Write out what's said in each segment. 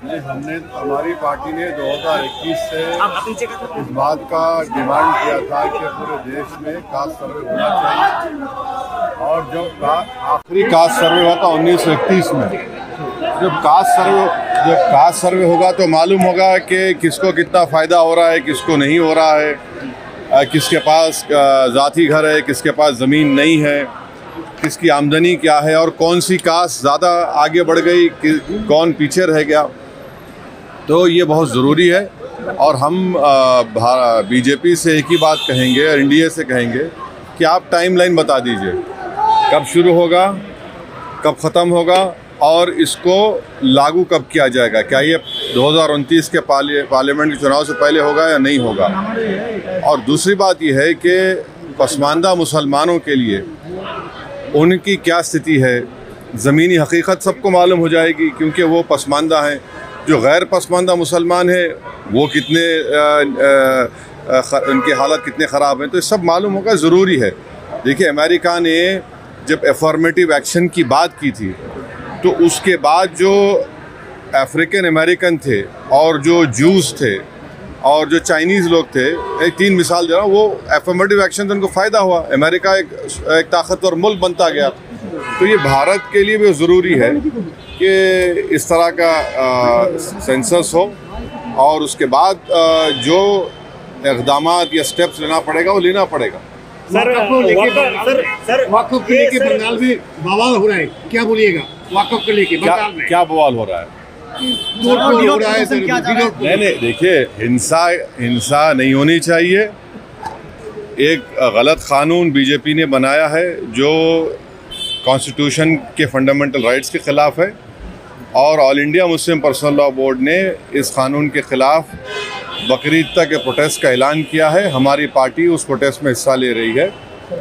हमने हमारी पार्टी ने 2021 से इस बात का डिमांड किया था कि पूरे देश में कास्ट सर्वे होना चाहिए। और जब आखिरी कास्ट सर्वे हुआ था 1931 में, जब कास्ट सर्वे होगा तो मालूम होगा कि किसको कितना फ़ायदा हो रहा है, किसको नहीं हो रहा है, किसके पास ज़ाती घर है, किसके पास ज़मीन नहीं है, किसकी आमदनी क्या है और कौन सी कास्ट ज़्यादा आगे बढ़ गई, कौन पीछे रह गया। तो ये बहुत ज़रूरी है और हम बीजेपी से एक ही बात कहेंगे और एनडीए से कहेंगे कि आप टाइमलाइन बता दीजिए, कब शुरू होगा, कब ख़त्म होगा और इसको लागू कब किया जाएगा। क्या ये 2029 के पार्लियामेंट के चुनाव से पहले होगा या नहीं होगा। और दूसरी बात यह है कि पसमानदा मुसलमानों के लिए उनकी क्या स्थिति है, ज़मीनी हकीकत सबको मालूम हो जाएगी क्योंकि वो पसमानदा हैं। जो गैर पसमानदा मुसलमान हैं वो कितने उनकी हालत कितने ख़राब हैं, तो ये सब मालूम होगा, ज़रूरी है। देखिए, अमेरिका ने जब अफर्मेटिव एक्शन की बात की थी तो उसके बाद जो अफ्रीकन अमेरिकन थे और जो जूस थे और जो चाइनीज़ लोग थे, एक 3 मिसाल दे रहा हूँ, वो अफर्मेटिव एक्शन से उनको फ़ायदा हुआ, अमेरिका एक ताकतवर मुल्क बनता गया। तो ये भारत के लिए भी ज़रूरी है कि इस तरह का सेंसस हो और उसके बाद जो इक़दामात या स्टेप्स लेना पड़ेगा वो लेना पड़ेगा। सर, वक़्फ़ को लेके बंगाल में बवाल हो रहा है, क्या बोलिएगा? वक़्फ़ को लेके बंगाल में क्या बवाल हो रहा है? नहीं, देखिए, हिंसा नहीं होनी चाहिए। एक गलत कानून बीजेपी ने बनाया है जो कॉन्स्टिट्यूशन के फंडामेंटल राइट्स के ख़िलाफ़ है और all India Muslim personal law board ने इस कानून के ख़िलाफ़ बकरीद तक के प्रोटेस्ट का ऐलान किया है। हमारी पार्टी उस प्रोटेस्ट में हिस्सा ले रही है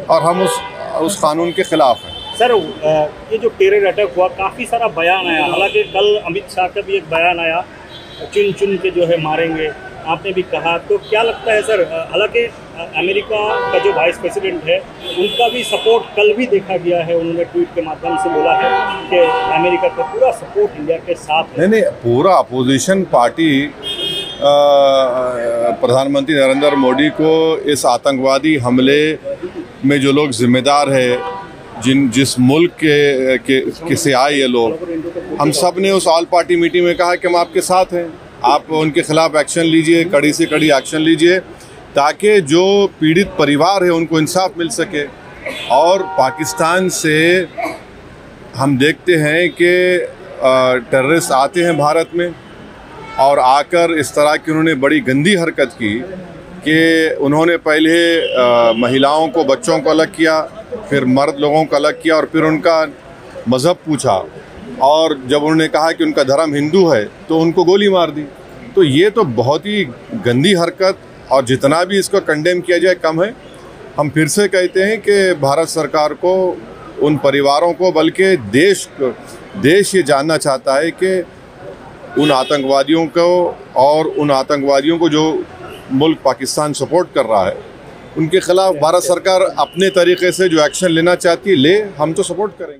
और हम उस कानून के ख़िलाफ़ हैं। सर, ये जो टेरर अटैक हुआ, काफ़ी सारा बयान आया, हालांकि कल अमित शाह का भी एक बयान आया, चुन चुन के जो है मारेंगे, आपने भी कहा। तो क्या लगता है सर, हालांकि अमेरिका का जो वाइस प्रेसिडेंट है उनका भी सपोर्ट कल भी देखा गया है, उन्होंने ट्वीट के माध्यम से बोला है कि अमेरिका का पूरा सपोर्ट इंडिया के साथ है। नहीं, पूरा अपोजिशन पार्टी प्रधानमंत्री नरेंद्र मोदी को इस आतंकवादी हमले में जो लोग जिम्मेदार है, जिस मुल्क के से आए ये लोग, हम सब ने उस ऑल पार्टी मीटिंग में कहा कि हम आपके साथ हैं, आप उनके ख़िलाफ़ एक्शन लीजिए, कड़ी से कड़ी एक्शन लीजिए ताकि जो पीड़ित परिवार है उनको इंसाफ मिल सके। और पाकिस्तान से हम देखते हैं कि टेररिस्ट आते हैं भारत में और आकर इस तरह की उन्होंने बड़ी गंदी हरकत की कि उन्होंने पहले महिलाओं को, बच्चों को अलग किया, फिर मर्द लोगों को अलग किया और फिर उनका मज़हब पूछा और जब उन्होंने कहा कि उनका धर्म हिंदू है तो उनको गोली मार दी। तो ये तो बहुत ही गंदी हरकत और जितना भी इसको कंडेम किया जाए कम है। हम फिर से कहते हैं कि भारत सरकार को, उन परिवारों को, बल्कि देश ये जानना चाहता है कि उन आतंकवादियों को और उन आतंकवादियों को जो मुल्क पाकिस्तान सपोर्ट कर रहा है उनके ख़िलाफ़ भारत सरकार अपने तरीक़े से जो एक्शन लेना चाहती है ले, हम तो सपोर्ट करेंगे।